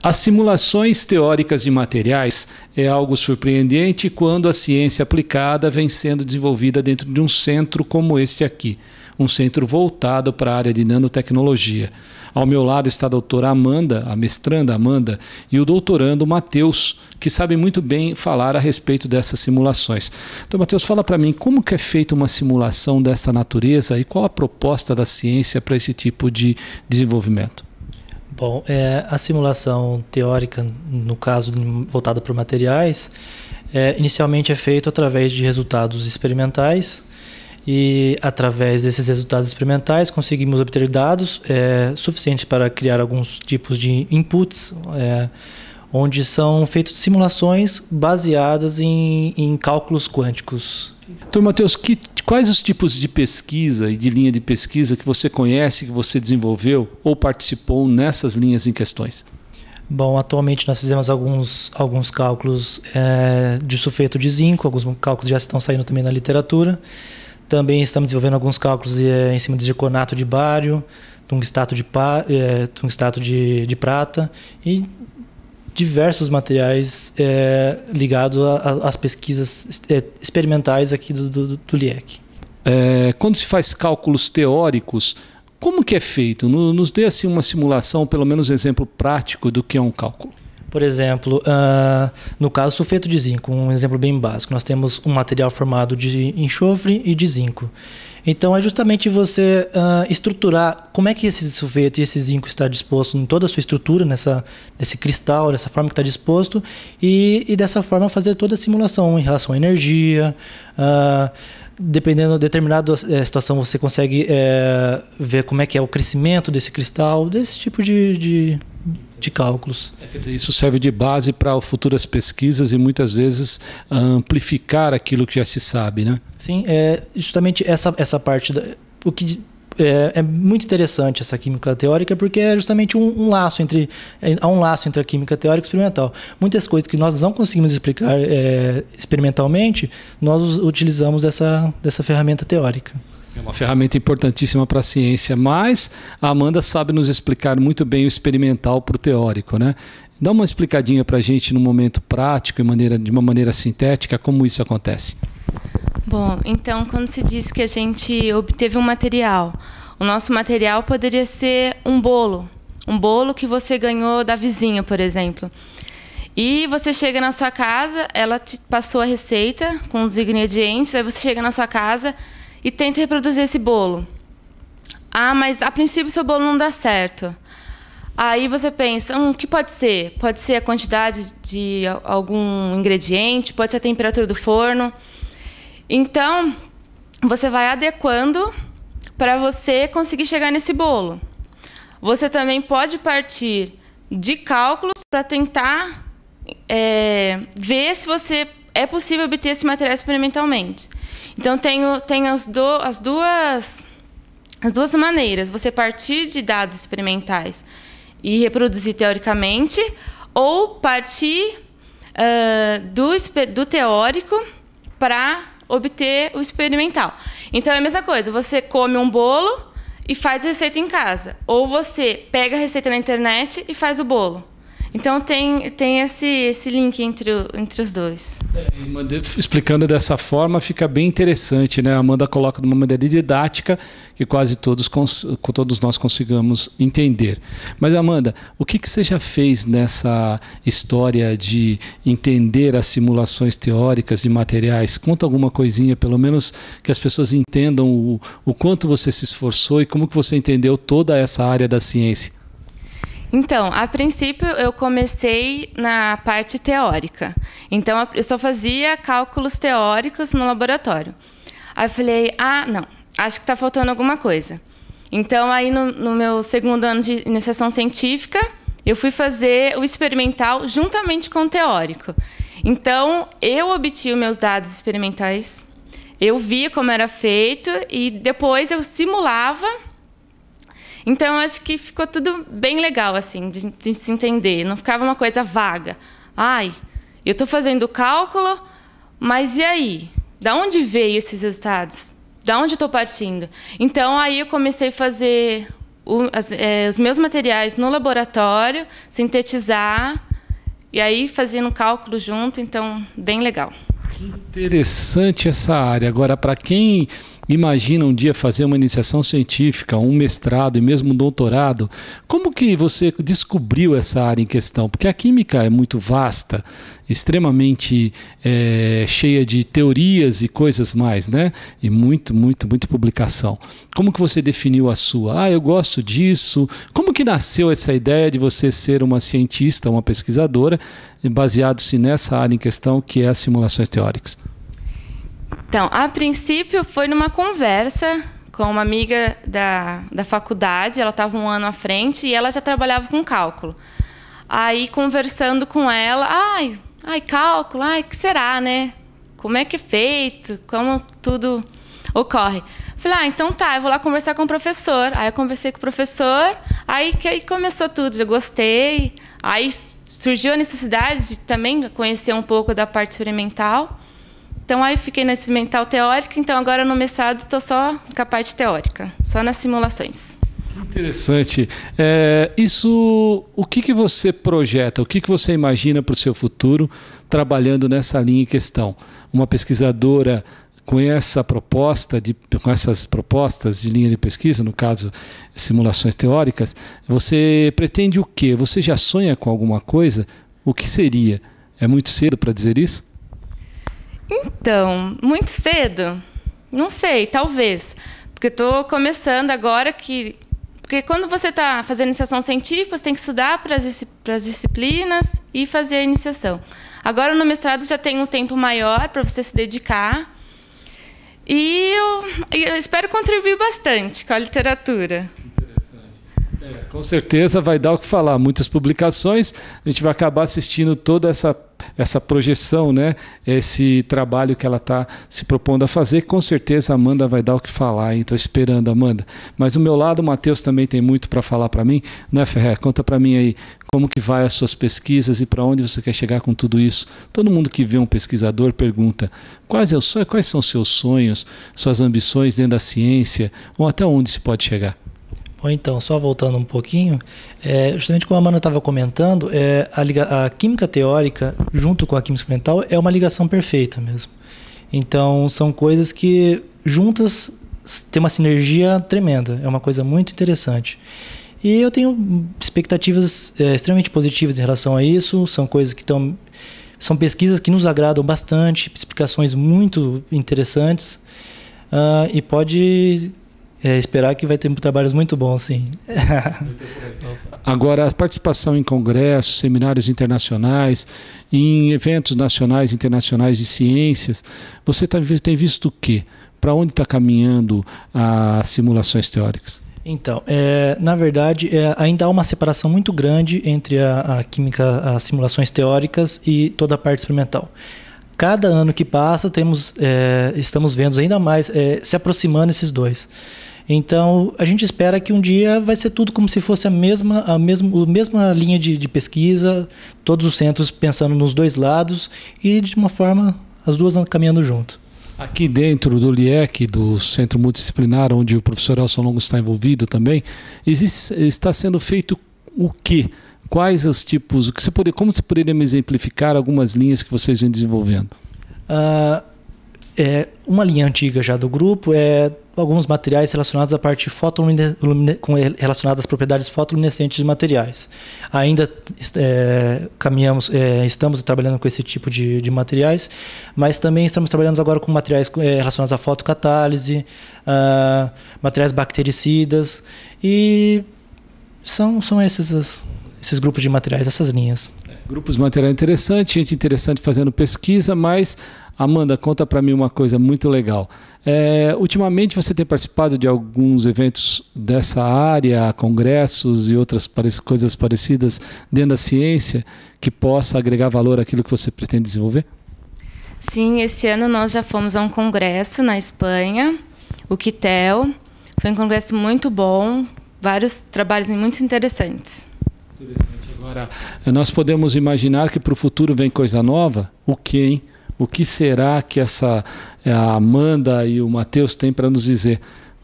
As simulações teóricas de materiais é algo surpreendente quando a ciência aplicada vem sendo desenvolvida dentro de um centro como este aqui, um centro voltado para a área de nanotecnologia. Ao meu lado está a doutora Amanda, a mestranda Amanda, e o doutorando Matheus, que sabe muito bem falar a respeito dessas simulações. Então, Matheus, fala para mim como que é feita uma simulação dessa natureza e qual a proposta da ciência para esse tipo de desenvolvimento? Bom, a simulação teórica, no caso voltada para materiais, inicialmente é feita através de resultados experimentais e, através desses resultados experimentais, conseguimos obter dados suficientes para criar alguns tipos de inputs, onde são feitas simulações baseadas em cálculos quânticos. Então, Matheus, quais os tipos de pesquisa e de linha de pesquisa que você conhece, que você desenvolveu ou participou nessas linhas em questões? Bom, atualmente nós fizemos alguns cálculos de sulfeto de zinco, alguns cálculos já estão saindo também na literatura. Também estamos desenvolvendo alguns cálculos em cima de zirconato de bário, tungstato de prata e diversos materiais ligados às pesquisas experimentais aqui do LIEC. Quando se faz cálculos teóricos, como que é feito? Nos dê assim uma simulação, pelo menos um exemplo prático do que é um cálculo. Por exemplo, no caso sulfeto de zinco, um exemplo bem básico, nós temos um material formado de enxofre e de zinco. Então é justamente você estruturar como é que esse sulfeto e esse zinco está disposto em toda a sua estrutura, nesse cristal, nessa forma que está disposto, e dessa forma fazer toda a simulação em relação à energia. Dependendo de determinada situação, você consegue ver como é que é o crescimento desse cristal, desse tipo de cálculos. Quer dizer, isso serve de base para futuras pesquisas e muitas vezes amplificar aquilo que já se sabe, né? Sim, justamente essa parte, o que é muito interessante essa química teórica, porque é justamente há um laço entre a química teórica e experimental. Muitas coisas que nós não conseguimos explicar experimentalmente, nós utilizamos dessa ferramenta teórica. É uma ferramenta importantíssima para a ciência, mas a Amanda sabe nos explicar muito bem o experimental para o teórico, né? Dá uma explicadinha para a gente no momento prático e de uma maneira sintética como isso acontece. Bom, então quando se diz que a gente obteve um material, o nosso material poderia ser um bolo que você ganhou da vizinha, por exemplo. E você chega na sua casa, ela te passou a receita com os ingredientes, aí você chega na sua casa e tenta reproduzir esse bolo. Ah, mas a princípio seu bolo não dá certo. Aí você pensa, o que pode ser? Pode ser a quantidade de algum ingrediente, pode ser a temperatura do forno. Então, você vai adequando para você conseguir chegar nesse bolo. Você também pode partir de cálculos para tentar ver se é possível obter esse material experimentalmente. Então, tem as duas maneiras. Você partir de dados experimentais e reproduzir teoricamente, ou partir do teórico para obter o experimental. Então é a mesma coisa, você come um bolo e faz a receita em casa, ou você pega a receita na internet e faz o bolo. Então tem esse link entre os dois. Explicando dessa forma fica bem interessante, né? A Amanda coloca de uma maneira didática que quase todos nós consigamos entender. Mas, Amanda, o que você já fez nessa história de entender as simulações teóricas de materiais? Conta alguma coisinha, pelo menos que as pessoas entendam o quanto você se esforçou e como que você entendeu toda essa área da ciência. Então, a princípio, eu comecei na parte teórica. Então, eu só fazia cálculos teóricos no laboratório. Aí eu falei, não, acho que está faltando alguma coisa. Então, aí no meu segundo ano de iniciação científica, eu fui fazer o experimental juntamente com o teórico. Então, eu obtive meus dados experimentais, eu via como era feito e depois eu simulava. Então, eu acho que ficou tudo bem legal, assim, de se entender. Não ficava uma coisa vaga. Eu estou fazendo o cálculo, mas e aí? Da onde veio esses resultados? Da onde eu estou partindo? Então, aí eu comecei a fazer os meus materiais no laboratório, sintetizar e aí fazendo cálculo junto, então bem legal. Que interessante essa área. Agora, para quem imagina um dia fazer uma iniciação científica, um mestrado e mesmo um doutorado, como que você descobriu essa área em questão? Porque a química é muito vasta, extremamente cheia de teorias e coisas mais, né? E muita publicação. Como que você definiu a sua? Ah, eu gosto disso. Como que nasceu essa ideia de você ser uma cientista, uma pesquisadora, baseado-se nessa área em questão, que é as simulações teóricas? Então, a princípio foi numa conversa com uma amiga da faculdade, ela estava um ano à frente e ela já trabalhava com cálculo. Aí, conversando com ela, cálculo, o que será, né? Como é que é feito? Como tudo ocorre? Falei, então tá, eu vou lá conversar com o professor. Aí eu conversei com o professor, aí começou tudo, já gostei. Aí surgiu a necessidade de também conhecer um pouco da parte experimental. Então, aí fiquei na experimental teórica, então agora no mestrado estou só com a parte teórica, só nas simulações. Interessante. O que você projeta, o que você imagina para o seu futuro trabalhando nessa linha em questão? Uma pesquisadora com essas propostas de linha de pesquisa, no caso, simulações teóricas, você pretende o quê? Você já sonha com alguma coisa? O que seria? É muito cedo para dizer isso? Então, muito cedo? Não sei, talvez. Porque estou começando agora Porque quando você está fazendo iniciação científica, você tem que estudar para as disciplinas e fazer a iniciação. Agora, no mestrado, já tem um tempo maior para você se dedicar. E eu espero contribuir bastante com a literatura. Com certeza vai dar o que falar. Muitas publicações, a gente vai acabar assistindo toda essa projeção, né? Esse trabalho que ela está se propondo a fazer. Com certeza a Amanda vai dar o que falar, hein? Estou esperando, Amanda. Mas do meu lado, o Matheus também tem muito para falar para mim. Né, Ferrer? Conta para mim aí como que vai as suas pesquisas e para onde você quer chegar com tudo isso. Todo mundo que vê um pesquisador pergunta quais são seus sonhos, suas ambições dentro da ciência, ou até onde se pode chegar. Bom, então, só voltando um pouquinho, justamente como a Amanda estava comentando, a química teórica, junto com a química experimental, é uma ligação perfeita mesmo. Então, são coisas que juntas têm uma sinergia tremenda, é uma coisa muito interessante. E eu tenho expectativas extremamente positivas em relação a isso, são coisas que são pesquisas que nos agradam bastante, explicações muito interessantes, e pode... esperar que vai ter trabalhos muito bons, sim. Agora, a participação em congressos, seminários internacionais, em eventos nacionais e internacionais de ciências, você tem visto o quê? Para onde está caminhando as simulações teóricas? Então, na verdade, ainda há uma separação muito grande entre a química, as simulações teóricas e toda a parte experimental. Cada ano que passa, estamos vendo ainda mais se aproximando esses dois. Então, a gente espera que um dia vai ser tudo como se fosse a mesma linha de pesquisa, todos os centros pensando nos dois lados e, de uma forma, as duas caminhando junto. Aqui dentro do LIEC, do Centro Multidisciplinar, onde o professor Elson Longo está envolvido também, está sendo feito o quê? Quais os tipos? Como você poderia me exemplificar algumas linhas que vocês vêm desenvolvendo? Uma linha antiga já do grupo alguns materiais relacionados à parte relacionadas às propriedades fotoluminescentes de materiais. Ainda estamos trabalhando com esse tipo de materiais, mas também estamos trabalhando agora com materiais relacionados à fotocatálise, materiais bactericidas, e são esses grupos de materiais, essas linhas. Grupos de material interessante, gente interessante fazendo pesquisa, mas, Amanda, conta para mim uma coisa muito legal. Ultimamente você tem participado de alguns eventos dessa área, congressos e outras coisas parecidas dentro da ciência que possa agregar valor àquilo que você pretende desenvolver? Sim, esse ano nós já fomos a um congresso na Espanha, o QITEL. Foi um congresso muito bom, vários trabalhos muito interessantes. Interessante. Agora, nós podemos imaginar que para o futuro vem coisa nova? O que, hein? O que será que a Amanda e o Matheus têm para nos dizer?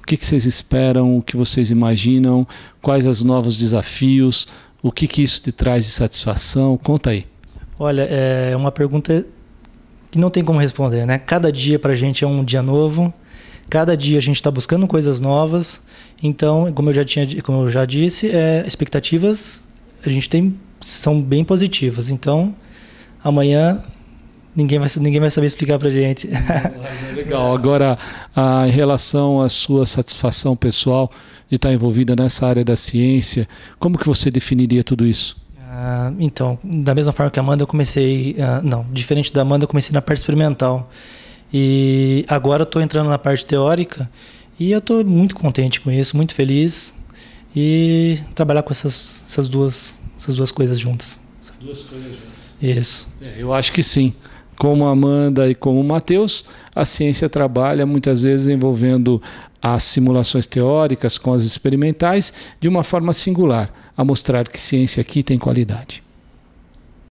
O que vocês esperam? O que vocês imaginam? Quais os novos desafios? O que isso te traz de satisfação? Conta aí. Olha, é uma pergunta que não tem como responder, né? Cada dia pra gente é um dia novo. Cada dia a gente está buscando coisas novas. Então, como eu já disse, expectativas a gente tem são bem positivas. Então, amanhã ninguém vai saber explicar pra gente. Legal. Agora, em relação à sua satisfação pessoal de estar envolvida nessa área da ciência, como que você definiria tudo isso? Então, da mesma forma que a Amanda, eu comecei... diferente da Amanda, eu comecei na parte experimental. E agora eu estou entrando na parte teórica e eu estou muito contente com isso, muito feliz. E trabalhar com essas duas coisas juntas. Duas coisas juntas. Isso. Eu acho que sim. Como a Amanda e como o Matheus, a ciência trabalha muitas vezes envolvendo as simulações teóricas com as experimentais de uma forma singular, a mostrar que ciência aqui tem qualidade.